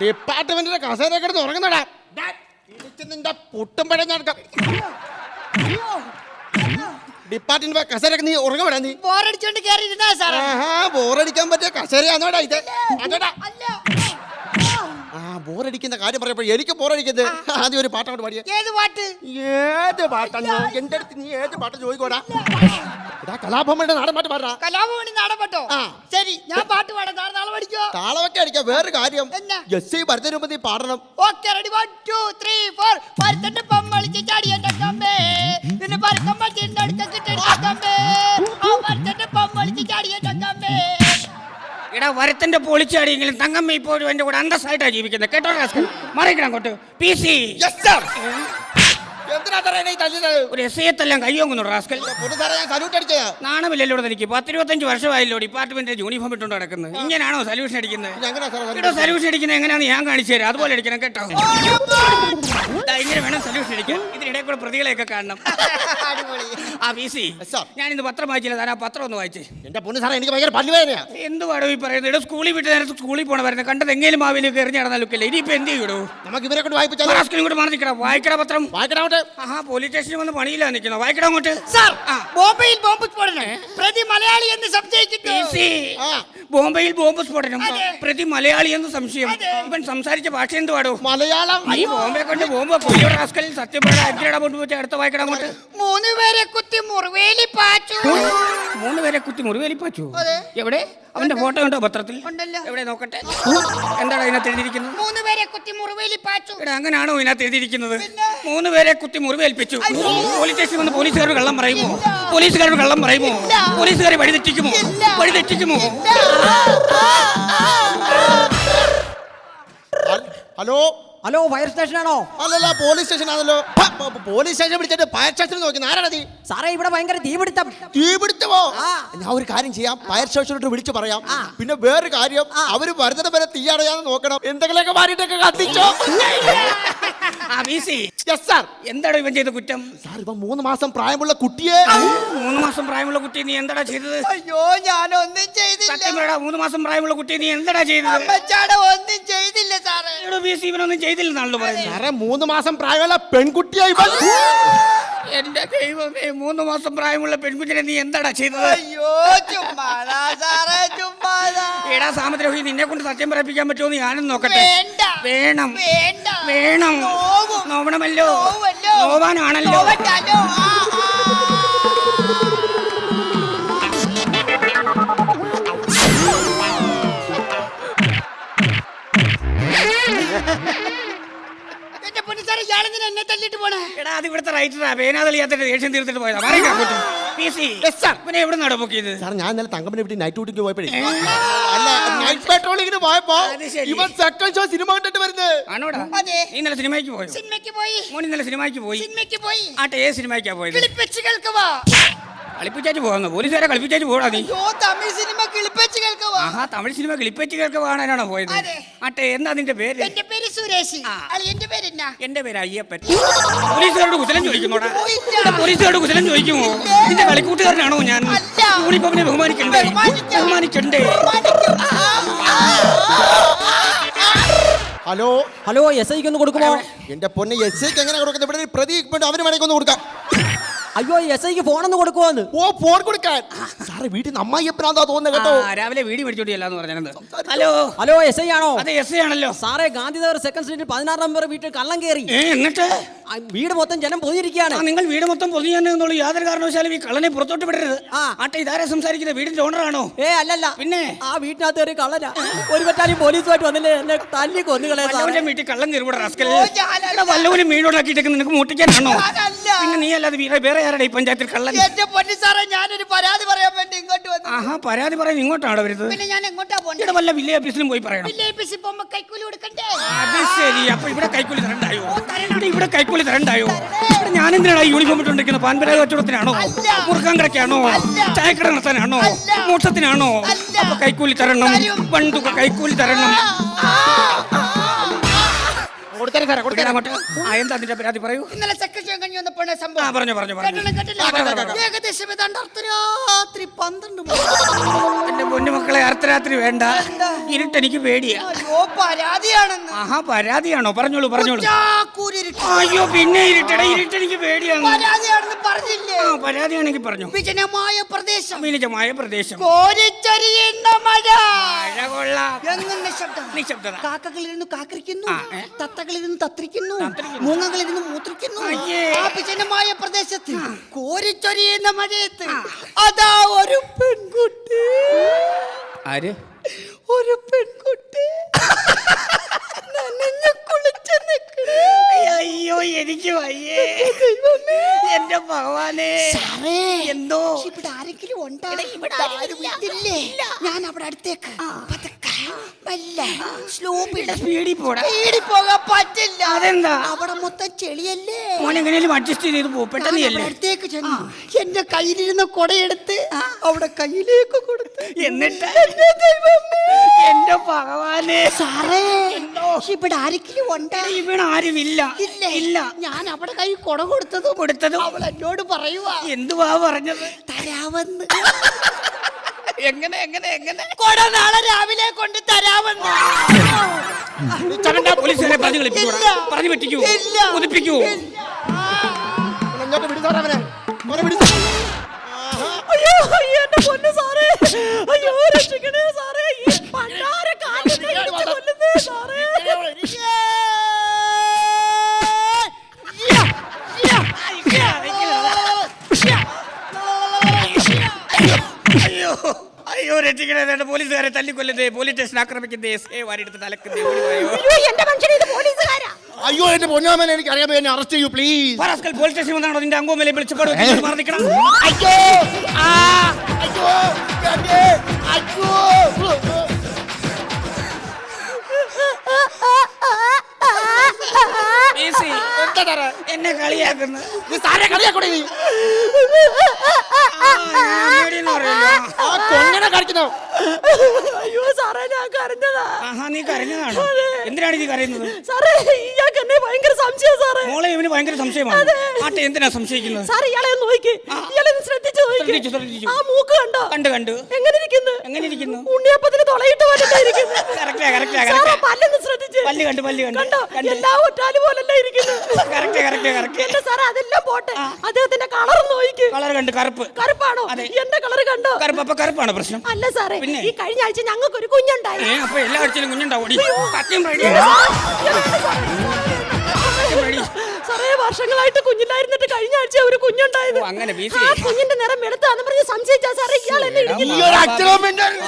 ഡിപ്പാർട്ട്മെന്റിന്റെ കസേര കിടന്ന് ഉറങ്ങുന്നടാ. നിന്റെ പൊട്ടും പഴം നടക്കാം. ഡിപ്പാർട്ട്മെന്റ് കസേരക്ക് നീ ഉറങ്ങപ്പെടാ. നീ ബോറടിച്ചോണ്ട് കേറിയിരുന്നാ സാറേ. ബോറടിക്കാൻ പറ്റിയ കസേരയാണോടാ ഇത്? ബോറടിക്കുന്ന കാര്യം പറയപ്പോ എനിക്ക് ബോറടിക്കുന്നത്. ആദ്യം ഒരു പാട്ടോട് പാടിയ. ഏത് പാട്ട്? ഏത് പാട്ടാണ് എന്റെ അടുത്ത്? നീ ഏത് പാട്ട് ചോദിക്കോടാ? കലാഭവന്റെ നാടൻ പാട്ട് പാടാ. കലാഭവനി നാടൻ പാട്ടോ? ശരി, ഞാൻ പാട്ട് പാടാം. നാളെ പഠിക്കോ? താളമൊക്കെ അടിക്കാം. വേറെ കാര്യം എസ് വരുന്നതിന് മുമ്പ് നീ പാടണം. Okay, ready. 1 2 3 4. പരുത്തന്റെ പമ്മളിച്ച് ചാടിയന്റെ കമ്പേ, നിന്നെ പരുത്തമ്മച്ചിന്റെ അടുക്ക കിട്ടിയ കമ്പേ, ആ പരുത്തന്റെ പമ്മളിച്ച് ചാടിയന്റെ കമ്പേ. എടാ, വരത്തിന്റെ പൊളിച്ചാടിയെങ്കിലും തങ്കമ്മ ഇപ്പോഴും എന്റെ കൂടെ അന്തസ്സായിട്ടാണ് ജീവിക്കുന്നത് കേട്ടോ. മറിക്കണം അങ്ങോട്ട്. PC. ഒരു എസ് എല്ലാം കയ്യോങ്ങുന്നു റാസ്കൽ. നാണമില്ലല്ലോ എനിക്ക്. 10-25 വർഷമായല്ലോ ഡിപ്പാർട്ട്മെന്റിന്റെ യൂണിഫോം ഇട്ടുകൊണ്ട് നടക്കുന്നത്. ഇങ്ങനെയാണോ സല്യൂഷൻ അടിക്കുന്നത്? സല്യൂഷൻ അടിക്കുന്നത് എങ്ങനെയാണെന്ന് ഞാൻ കാണിച്ചു തരാം. അതുപോലെ അടിക്കണം കേട്ടോ. ഇങ്ങനെ വേണം സല്യൂഷൻ അടിക്കാൻ. ഇതിനിടെ കൂടെ പ്രതികളെയൊക്കെ കാണണം. PC, ഞാൻ ഇന്ന് പത്രം വായിച്ചില്ല. താൻ ആ പത്രം ഒന്ന് വായിച്ചേ. എന്റെ പൊന്നു സാറേ, എനിക്ക് ഭയങ്കര പല്ലുവേദനയാ. എന്തുവാടോ ഈ പറയുന്നത്? ഇവിടെ സ്കൂളിൽ വിട്ട് നേരത്തെ സ്കൂളിൽ പോണ വരുന്നത് കണ്ടത് എങ്കിലും മാവിലേക്ക് എറിഞ്ഞ് നടന്നാലൊക്കെ. ഇനിയിപ്പോ എന്ത് ചെയ്യൂ? നമുക്ക് ഇവരെ കൊണ്ട് വായിപ്പിച്ചാൽ വായിക്കട പത്രം വായിക്കണോട്ട്. പോലീസ് സ്റ്റേഷനിൽ വന്ന് പണിയില്ല നിൽക്കുന്ന. വായിക്കണം അങ്ങോട്ട്. ബോംബെയിൽ ബോംബ് സ്ഫോടനം, പ്രതി മലയാളി എന്ന് സംശയിക്കുന്നു. ബോംബെയിൽ ബോംബ് സ്ഫോടനം, പ്രതി മലയാളി എന്ന് സംശയം. ഇവൻ സംസാരിച്ച ഭാഷ എന്തുവാടോ? മലയാളം. ഈ ബോംബെ കൊണ്ട് ബോംബ് കൊയ്യോ റാസ്കൽ. സത്യപ്പാട് അഞ്ചിട കൊണ്ടുപോയി അടുത്ത വായിക്കണം അങ്ങോട്ട്. 3 പേരെ കുത്തി മുറിവേലി പാച്ചു. 3 പേരെ കുത്തി മുറിവേലി പാച്ചു? എവിടെ? അവന്റെ ഫോട്ടോ ഉണ്ടോ പത്രത്തിൽ? എവിടെ നോക്കട്ടെ. എന്താണ് ഇതിനകത്ത് എഴുതിയിരിക്കുന്നത്? 3 പേരെ കുത്തി മുറിവേലി പാച്ചു. എടാ, അങ്ങനെയാണോ ഇതിനകത്ത് എഴുതിയിരിക്കുന്നത്? 3 പേരെ കുത്തി മുറിവേൽപ്പിച്ചു. പോലീസ് സ്റ്റേഷനിൽ വന്ന് പോലീസുകാർ കള്ളം പറയുമോ? പോലീസുകാർ കള്ളം പറയുമോ? പോലീസുകാരെ വഴിതെറ്റിക്കുമോ? വഴിതെറ്റിക്കുമോ? ഹലോ ഹലോ, ഫയർ സ്റ്റേഷനാണോ? അല്ലല്ല, പോലീസ് സ്റ്റേഷൻ ആണല്ലോ. പോലീസ് സ്റ്റേഷൻ വിളിച്ചിട്ട് ഫയർ സ്റ്റേഷൻ നോക്കി. ആരാണ് നീ? സാറേ, ഇവിടെ ഭയങ്കര തീപിടുത്തം. തീപിടുത്തമോ? ഞാൻ ഒരു കാര്യം ചെയ്യാം, ഫയർ സ്റ്റേഷനോട്ട് വിളിച്ചു പറയാം. പിന്നെ വേറൊരു കാര്യം, അവര് വരുന്നത് വരെ തീയടയാന്ന് നോക്കണം. എന്തെങ്കിലുമൊക്കെ മാറിയിട്ടൊക്കെ കത്തിച്ചോ. എന്താണോ ഇവൻ ചെയ്ത കുറ്റം? സാർ, ഇവൻ 3 മാസം പ്രായമുള്ള കുട്ടിയെ. 3 മാസം പ്രായമുള്ള കുട്ടിയെ നീ എന്താടാ ചെയ്തത്? അയ്യോ, ഞാനൊന്നും ചെയ്തില്ല. 3 മാസം പ്രായമുള്ള കുട്ടിയെ നീ എന്താടാ ചെയ്തത്? ഒന്നും ചെയ്തില്ല സാറേ. ഇവനൊന്നും ചെയ്തില്ലെന്നാണല്ലോ പറയുന്നത്. സാറേ, 3 മാസം പ്രായമുള്ള പെൺകുട്ടിയായി. എന്റെ ദൈവമേ, 3 മാസം പ്രായമുള്ള പെൺകുഞ്ഞിനെ നീ എന്താടാ ചെയ്തത്? അയ്യോ, ചുമ്മാതാ സാറേ, ചുമ്മാതാ. എടാ സാമദ്രോഹി, നിന്നെ കൊണ്ട് സത്യം പറയിപ്പിക്കാൻ പറ്റുമോ? ഞാനും നോക്കട്ടെ. വേണം വേണ്ട, വേണം. നോവണമല്ലോ. നോവാനാണല്ലോ. എന്നെ തല്ലിട്ട് പോണേ. എടാ, അത് ഇവിടുത്തെ റൈറ്ററാ. വേനാതളിയാത്ത ദേഷ്യം തീർത്തിട്ട് പോയതാ. പിന്നെ എവിടെ നട പൊക്കിയത്? സാർ, ഞാൻ ഇന്നലെ തങ്കമ്മനെ വിട്ട് നൈറ്റ് ഡ്യൂട്ടിക്ക് പോയപ്പോഴേ, അല്ല നൈറ്റ് പെട്രോളിങ്ങിന് പോയപ്പോ ഇവൻ സെക്കൻഡ് ഷോ സിനിമ കണ്ടിട്ട് വരുന്നത്. ആണോടാ? നീ ഇന്നലെ സിനിമയ്ക്ക് പോയോ? സിനിമയ്ക്ക് പോയി. മോൻ ഇന്നലെ സിനിമയ്ക്ക് പോയി? സിനിമയ്ക്ക് പോയി. ആട്ടെ, ഏത് സിനിമയ്ക്കാ പോയത്? കിളിപ്പച്ച് കേൾക്കവാ. കളിപ്പിച്ചാച്ച് പോകാന്ന്. പോലീസുകാരെ കളിപ്പിച്ചാച്ച് പോടാ നീ. തമിഴ് സിനിമ കിളിപ്പച്ച് കേൾക്കവാ. തമിഴ് സിനിമ കിളിപ്പച്ച് കേൾക്കവാണോ പോയത്? ആട്ടെ, എന്താ നിന്റെ പേര്? എന്റെ പേര് സുരേഷ്. എന്റെ പേര് എന്നാ? എന്റെ പേര് അയ്യപ്പൻ. പോലീസുകാരോട് കുശലം ചോദിക്കുന്നോടാ? പോലീസുകാരോട് കുശലം ചോദിക്കുമോ? നിന്റെ കളിക്കൂട്ടുകാരനാണോ ഞാൻ? യൂണിഫോമിനെ ബഹുമാനിക്കണ്ടേ? ബഹുമാനിക്കണ്ടേ? ഹലോ ഹലോ, SI ഒന്ന് കൊടുക്കുമോ? എന്റെ പൊന്നെ, SI എങ്ങനെ കൊടുക്കുന്നത്? ഇവിടെ പ്രതി അവന് വേണമെങ്കിൽ ഒന്ന് കൊടുക്കാം. അയ്യോ, SI ഫോണൊന്ന് കൊടുക്കുവോന്ന്. ഫോൺ കൊടുക്കാൻ. സാറേ, വീട്ടിൽ നിന്ന് അമ്മായിയപ്പനാന്താ തോന്നുന്നത് കേട്ടോ. രാവിലെ വീടി പിടിച്ചോട്ടിയല്ലാന്ന് പറഞ്ഞത്. ഹലോ ഹലോ, SI ആണോ? അതെ, SI ആണല്ലോ. സാറേ, ഗാന്ധിനഗർ 2nd സ്ട്രീറ്റിൽ 16 നമ്പർ വീട്ടിൽ കള്ളം കയറി. എന്നിട്ട് വീട് മൊത്തം ജനം പൊതിയിരിക്കുകയാണ്. നിങ്ങൾ വീട് മൊത്തം പൊതിയാണെന്നുള്ളൂ. യാതൊരു കാരണവശാലും ഈ കള്ളനെ പുറത്തോട്ട് വിടരുത്. ആട്ടെ, ഇതാരെ സംസാരിക്കുന്നത്? വീടിന്റെ ഓണറാണോ? അല്ലല്ല. പിന്നെ ആ വീട്ടിനകത്ത് ഒരു കള്ളനാ. ഒരു പറ്റാലും പോലീസുമായിട്ട് വന്നില്ലേ എന്നെ തല്ലി കൊന്നുകളെ. വീട്ടിൽ കള്ളം കയറിവിടെ റാസ്കൽ. വല്ലവനും വീടോടാക്കിയിട്ടൊക്കെ നിനക്ക് മുട്ടിക്കാനാണോ? പിന്നെ നീ അല്ലാതെ വേറെ ആരുടെ ഈ പഞ്ചായത്തിൽ കള്ളൻ? എന്റെ പൊന്നു സാറേ, ഞാനൊരു പരാതി പറയാൻ വേണ്ടി ഇങ്ങോട്ട് വന്നു. പരാതി പറയാൻ ഇങ്ങോട്ടാണോ വരുന്നത്? പിന്നെ ഞാൻ എങ്ങോട്ടാ പോകണ്ടേ? വല്ല വില്ലേജ് ഓഫീസിലും പോയി പറയണം. വില്ലേജ് ഓഫീസിൽ പോകുമ്പോ കൈക്കൂലി കൊടുക്കണ്ടേ? അത് ശരി. അപ്പൊ ഇവിടെ കൈക്കൂലി തരണ്ടായോ? ഇവിടെ കൈക്കൂലി തരണ്ടായോ? ഞാൻ എന്തിനാണ് യൂണിഫോം ഇട്ടുകൊണ്ടിരിക്കുന്നത്? പാൻപരാഗ കച്ചവടത്തിനാണോ? മുറുക്കാൻ കിടക്കാണോ? ചായക്കട നടത്താനാണോ? മോക്ഷത്തിനാണോ? അപ്പൊ കൈക്കൂലി തരണം. പണ്ടു കൈക്കൂലി തരണം. കൊടുത്തരാം സാറേ, കൊടുത്തരാം. അങ്ങോട്ട്. എന്താ അതിന്റെ പരാതി പറയൂ. ഇന്നലെ സെക്രട്ടറി കഴിഞ്ഞ് വന്നപ്പോഴാണ് ആ സംഭവം. പറഞ്ഞു കേട്ടില്ല, കേട്ടില്ല. ഏകദേശം ഏതാണ്ട് അർദ്ധരാത്രി 12 മണി. എന്റെ പൊന്നുമക്കളെ അർദ്ധരാത്രി വേണ്ട, ഇരുട്ടെനിക്ക് പേടിയാ. അയ്യോ, പരാതിയാണെന്ന്. ആഹാ പരാതിയാണോ? പറഞ്ഞോളൂ പറഞ്ഞോളൂ. ചാക്കൂരിരുട്ട്. അയ്യോ പിന്നെ ഇരുട്ടെനിക്ക് പേടിയാണ്. പരാതിയാണെന്ന് പറഞ്ഞില്ലേ? ആ പരാതിയാണെങ്കിൽ പറഞ്ഞു. വിജനമായ പ്രദേശം, വിനിജമായ പ്രദേശം, കോരിച്ചൊരിയുന്ന മഴ. മഴ കൊള്ളാം. എങ്ങനെ ശബ്ദം? നിശബ്ദത. കാക്കകളിരുന്ന് കാക്കരിക്കുന്നു, തത്തകളിരുന്ന് തത്രിക്കുന്നു, തത്രിക്കുന്നു. മൂങ്ങകളിരുന്ന് മൂത്രിക്കുന്നു. അയ്യേ. ആ വിജനമായ പ്രദേശത്ത് കോരിച്ചൊരിയുന്ന മഴയത്ത് അതാ ഒരു പെൺകുട്ടി. ആര്? ഒരു പെൺകുട്ടി നനഞ്ഞു കുളിച്ച് നിൽക്കണേ. അയ്യോ എനിക്ക് വയ്യേ എന്റെ ഭഗവാനെ. എന്തോ ഇവിടെ ആരെങ്കിലും ഉണ്ടോ? ആരും ഇല്ലേ? ഞാൻ അവിടെ അടുത്തേക്ക് പതുക്കെ, മെല്ലെ, സ്ലോപ്പിൽ സ്പീഡിൽ പോടാ. സ്പീഡിൽ പോകാൻ പറ്റില്ല. അതെന്താ? അവിടെ മൊത്തം ചെളിയല്ലേ. മോൻ എങ്ങനെയും അഡ്ജസ്റ്റ് ചെയ്ത് പോ, ഞാൻ പെട്ടെന്ന് അവിടെ അടുത്തേക്ക് ചെന്നു. എന്റെ കയ്യിലിരുന്ന കൊടയെടുത്ത് അവിടെ കയ്യിലേക്ക് കൊടുത്തു. എന്നിട്ട് എന്റെ ദൈവമേ, എന്റെ ഭഗവാനെ. സാറേ, ഇവിടെ ആരെങ്കിലും ഉണ്ടോ? ഇവിടെ ആരുമില്ല. ഇല്ല. ഞാൻ അവിടെ കൈ കൊട കൊടുത്തതും അവൾ എന്നോട് പറയുവാ. എന്തുവാ പറഞ്ഞത്? തരാവെന്ന്. എങ്ങനെ എങ്ങനെ എങ്ങനെ? കൊട നാളെ രാവിലെ കൊണ്ട് തരാമെന്ന്. പോലീസുകാരെ പറഞ്ഞു കളിപ്പിക്കൂ, ഇല്ല. പറഞ്ഞു പറ്റിക്കൂ, ഇല്ല. കുതിപ്പിക്കൂ. ഇങ്ങോട്ട് വിടു സാറേ അവനെ. മോനെ വിടു. അയ്യോ എന്റെ പൊന്നു സാറേ, അയ്യോ രക്ഷിക്കണേ സാറേ, ഈ പണ്ടാര കാലിനെ ഇടിച്ച് കൊല്ലുന്നേ സാറേ. അയ്യോ അയ്യോ രക്ഷിക്കണേ, പോലീസുകാരെ തല്ലിക്കൊല്ലുന്നേ, പോലീസ് സ്റ്റേഷൻ ആക്രമിക്കുന്നേ, വാരിയെടുത്ത് തലക്കുന്നേ, ഓടിവായോ. എന്റെ മനുഷ്യനെ ഇത് പോലീസുകാരാ. അയ്യോ എന്റെ പൊന്നാമൻ, എനിക്ക് അറിയാൻ എന്നെ അറസ്റ്റ് ചെയ്യൂ പ്ലീസ്. പോലീസ് സ്റ്റേഷൻ വന്നാണോ നിന്റെ അംഗോമേലെ വിളിച്ചപ്പാട് മാറിക്കണം. അയ്യോ അയ്യോ വേണ്ടേ, അയ്യോ. എന്താ സാറേ? എന്നെ കളിയാക്കുന്നു. നീ സാറെ കളിയാക്കൂടെ നീ? ആ കൊഞ്ഞനെ കളിക്കുന്നോ? അയ്യോ സാറേ, ഞാൻ കരഞ്ഞതാ. ആഹാ നീ കരഞ്ഞതാണോ? എന്തിനാണ് നീ കരയുന്നത്? സാറേ, ഇയാൾക്ക് എന്നെ ഭയങ്കര സംശയം സാറേ. മോളെ ഇവന് ഭയങ്കര സംശയമാണ്. ആട്ടെ എന്തിനാ സംശയിക്കുന്നത്? സാറേ, ഇയാളെ ഒന്ന് നോക്കി, ഇയാളെ ഒന്ന് ശ്രദ്ധിച്ചു ശ്രദ്ധിച്ചു, നോക്കി. ശ്രദ്ധിച്ചു. ആ മൂക്ക് കണ്ടോ? കണ്ടു. എങ്ങനെ ഇരിക്കുന്നു? എങ്ങനെ ഇരിക്കുന്നു? ഉണ്ണിയപ്പത്തിന് തുളയിട്ട് പോലിരിക്കുന്നു. കറക്റ്റാ. പല്ലൊന്ന് ശ്രദ്ധിച്ച്. പല്ല് കണ്ടു. കണ്ടോ? എല്ലാ ഒറ്റാലും പോലല്ല ഇരിക്കുന്നു. കറക്റ്റ്. എന്റെ സാറേ, അതെല്ലാം പോട്ടെ, അദ്ദേഹത്തിന്റെ കളർ നോക്കി. കളർ കണ്ട് കറുപ്പാണോ? എന്റെ കളർ കണ്ടോ? അപ്പൊ കറുപ്പാണ് പ്രശ്നം. അല്ല സാറേ, പിന്നെ? ഈ കഴിഞ്ഞ ആഴ്ച ഞങ്ങൾക്ക് ഒരു കുഞ്ഞുണ്ടായി. അപ്പൊ എല്ലാ ആഴ്ചയിലും കുഞ്ഞുണ്ടാവും. സത്യം ready. സാറേ, വർഷങ്ങളായിട്ട് കുഞ്ഞില്ലായിരുന്നിട്ട് കഴിഞ്ഞ ആഴ്ച ഒരു കുഞ്ഞുണ്ടായത്. അങ്ങനെ ആ കുഞ്ഞിന്റെ നിറം വെളുത്താന്ന് പറഞ്ഞ് സംശയിച്ചാ സാറേ ഇയാൾ എന്നെ ഇടിക്കുന്നു. ഈ ഒരു അച്ഛനും മിണ്ടരുത്.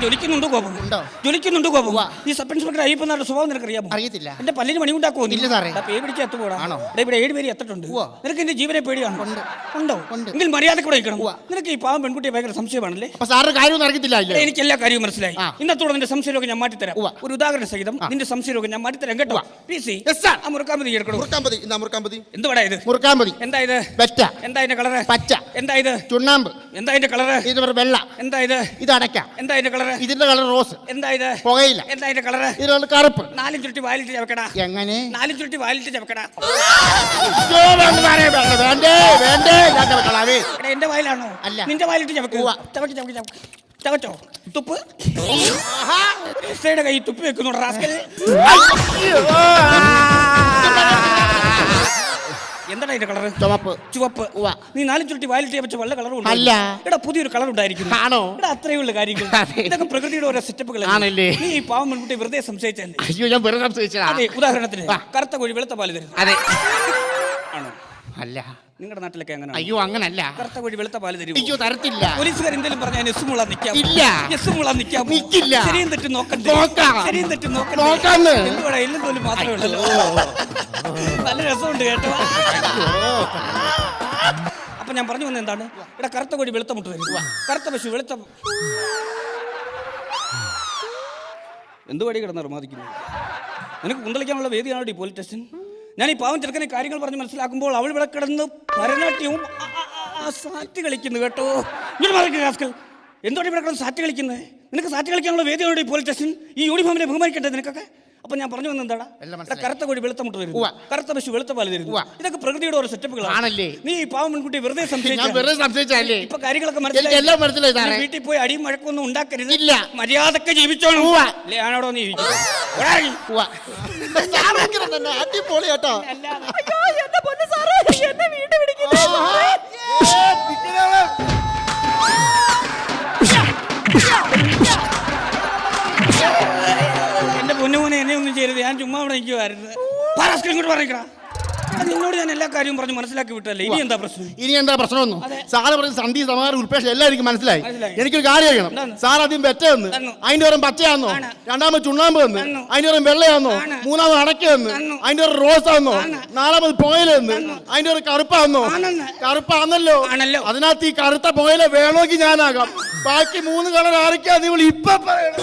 ജ്വലിക്കുന്നുണ്ട് കോപം. ജ്വലിക്കുന്നുണ്ട് കോപം. ഈ സബ് ഇൻസ്പെക്ടർ അയ്യപ്പനാരുടെ സ്വഭാവം നിനക്ക് അറിയാമോ? അറിയത്തില്ല. എന്റെ പല്ലിന് മണി ഉണ്ടാക്കുമോ? ഇല്ല സാറേ. പേ പിടിച്ച് എത്തുപോടാ. ആണോ? ഇവിടെ 7 പേര് എത്തിട്ടുണ്ട്. നിനക്ക് എന്റെ ജീവനെ പേടിയാണോ? ഉണ്ടോ? ഉണ്ട്. എങ്കിൽ മര്യാദ കൂടെ ഇരിക്കണം. നിനക്ക് ഈ പാവം പെൺകുട്ടിയെ ഭയങ്കര സംശയമാണല്ലേ? അപ്പൊ സാറിന് കാര്യമൊന്നും അറിയത്തില്ല. എനിക്ക് എല്ലാ കാര്യവും മനസ്സിലായി. ഇന്നത്തോടെ നിന്റെ സംശയരോഗം ഞാൻ മാറ്റിത്തരാം. ഒരു ഉദാഹരണ സഹിതം നിന്റെ സംശയരോഗം ഞാൻ മാറ്റിത്തരാം കേട്ടോ. ആ മുറുക്കാമ്പതി എടുക്കണം. എന്തുവാടാ ഇത്? മുറുക്കാമ്പതി. എന്താ ഇത്? വെറ്റ. എന്താ ഇതിന്റെ കളറ്? പച്ച. എന്താ ഇത്? ചുണ്ണാമ്പ്. എന്താ ഇതിന്റെ കളറ്? ഇത് വെള്ള. എന്താ ഇത്? ഇത് അടയ്ക്ക. എന്താ ഇതിന്റെ കളറ്? ഇതിന്റെ കളർ റോസ്. എന്താ ഇത്? പുകയില്ല. എന്താ ഇതിന്റെ കളറ്? ഇതിനുള്ള കറുപ്പ്. 4 ചുരുട്ടി വാലിട്ട് ചവക്കടാ. എങ്ങനെ? 4 ചുരുട്ടി വാലിട്ട് ചവക്കടാ. എന്റെ വായിലാണോ? അല്ല. നിന്റെ വാലിട്ട് ചവക്ക്. ചവച്ചോ? തുപ്പ്. കൈ തുപ്പി വെക്കുന്നു റാസ്കൽ. എന്താണ് ഇതിന്റെ കളറ്? ചുവപ്പ്. നീ 4 ചുരുട്ടി വാലിട്ട് വെച്ച വെള്ള കളറും അല്ല. എടാ പുതിയൊരു കളർ ഉണ്ടായിരിക്കുന്നു. ആണോ? എടാ അത്രയുള്ള കാര്യങ്ങൾ. ഇതൊക്കെ പ്രകൃതിയുടെ ഓരോ സെറ്റപ്പുകൾ. നീ ഈ പാവം പെൺകുട്ടി വെറുതെ സംശയിച്ചല്ലേ? അയ്യോ, ഞാൻ വെറുതെ സംശയിച്ചതാ. അതെ, ഉദാഹരണത്തിന് കറുത്ത കോഴി വെളുത്ത പാല് തരുന്നു. അതെ. ആണോ? അല്ല. നിങ്ങളുടെ നാട്ടിലൊക്കെ അങ്ങനെ? അയ്യോ, അങ്ങനല്ല. കറുത്ത കോഴി വെളുത്ത പാല് തരും. അയ്യോ, തരത്തില്ല. പോലീസുകാർ എന്തെങ്കിലും പറഞ്ഞാൽ എസ്മുള നിൽക്കാം. ഇല്ല. എസ്മുള നിൽക്കാം. നിൽക്കില്ല. ശരിയും തെറ്റും നോക്കണ്ടേ? നോക്കാം. ശരിയും തെറ്റും നോക്കാന്ന്. എന്തുവാടാ എല്ലാം തോലും മാത്രമേ ഉള്ളൂ. നല്ല രസമുണ്ട് കേട്ടോ. അപ്പൊ ഞാൻ പറഞ്ഞു വന്നത് എന്താണ്? ഇവിടെ കറുത്ത കോഴി വെളുത്ത മുട്ട തരും. കറുത്ത പശു വെളുത്ത. എന്തുവാടി കിടന്ന് അർമാദിക്കുന്നു? നിനക്ക് കുന്തളിക്കാനുള്ള വേദിയാണോ ഈ പോലീസ് സ്റ്റേഷൻ? ഞാൻ ഈ പാവം ചെറുക്കനെ കാര്യങ്ങൾ പറഞ്ഞ് മനസ്സിലാക്കുമ്പോൾ അവൾ ഇവിടെ കിടന്ന് ഭരതനാട്യവും സാറ്റ് കളിക്കുന്നു കേട്ടോ. ഇങ്ങനെ മറക്കുക റാസ്കൽ. എന്തുകൊണ്ട് ഇവിടെ കിടന്ന് സാറ്റ് കളിക്കുന്നത്? നിനക്ക് സാറ്റ് കളിക്കാനുള്ള വേദികളുണ്ട് ഈ പോലീസ് സ്റ്റേഷൻ. ഈ യൂണിഫോമിനെ ബഹുമാനിക്കട്ടെ നിനക്കൊക്കെ. അപ്പൊ ഞാൻ പറഞ്ഞു വന്നത് എന്താടാ? കറുത്ത കോഴി വെളുത്ത മുട്ട തരുന്നു, കറുത്ത പശു വെളുത്ത പാല് തരുന്നു. ഇതൊക്കെ പ്രകൃതിയുടെ ഓരോ സെറ്റപ്പുകളാണല്ലേ. നീ ഈ പാവം മുൻകൂട്ടി വെറുതെ സംശയിച്ചല്ലേ. ഇപ്പൊ കാര്യങ്ങളൊക്കെ മനസ്സിലായി. വീട്ടിൽ പോയി അടിയും മഴക്കൊന്നും ഉണ്ടാക്കരുത്. മര്യാദക്ക് ജീവിച്ചോളൂ. ആണോടോ നീ അടിപൊളി കേട്ടോ. അയ്യോ എന്റെ പൊന്നു സാറേ, എന്നെ വീട് പിടിക്കുന്നു. എന്റെ പൊന്നുമോനെ എന്നെ ഒന്നും ചെയ്യരുത്. ഞാൻ ചുമ്മാ അവിടെ നിൽക്കുമായിരുന്നു. ഇങ്ങോട്ട് പറഞ്ഞേക്കടാ. നിന്നോട് ഞാൻ എല്ലാ കാര്യവും പറഞ്ഞ് മനസ്സിലാക്കി വിട്ടല്ലേ. ഇനി എന്താ പ്രശ്നം? ഇനി എന്താ പ്രശ്നമൊന്നും സാറ് പറഞ്ഞ സന്ധി സമാഹാരം ഉൾപ്പേഷ എല്ലാം എനിക്ക് മനസ്സിലായി. എനിക്കൊരു കാര്യം അറിയണം. സാർ ആദ്യം വെറ്റ വന്ന് അതിന്റെ ഓരം പച്ചയാന്നോ, രണ്ടാമത് ചുണ്ണാമ്പ് വന്ന് അതിന്റെ ഓരം വെള്ളയാന്നോ, മൂന്നാമത് അടക്ക വന്ന് അതിന്റെ ഒരു റോസ് ആന്നോ, നാലാമത് പോയല വന്ന് അതിന്റെ ഒരു കറുപ്പാന്നോ? കറുപ്പാന്നല്ലോ. അതിനകത്ത് ഈ കറുത്ത പോയല വേണമെങ്കിൽ ഞാനാകാം. ബാക്കി 3 കളർ ആരൊക്കെയാ നിങ്ങൾ ഇപ്പൊ പറയണം.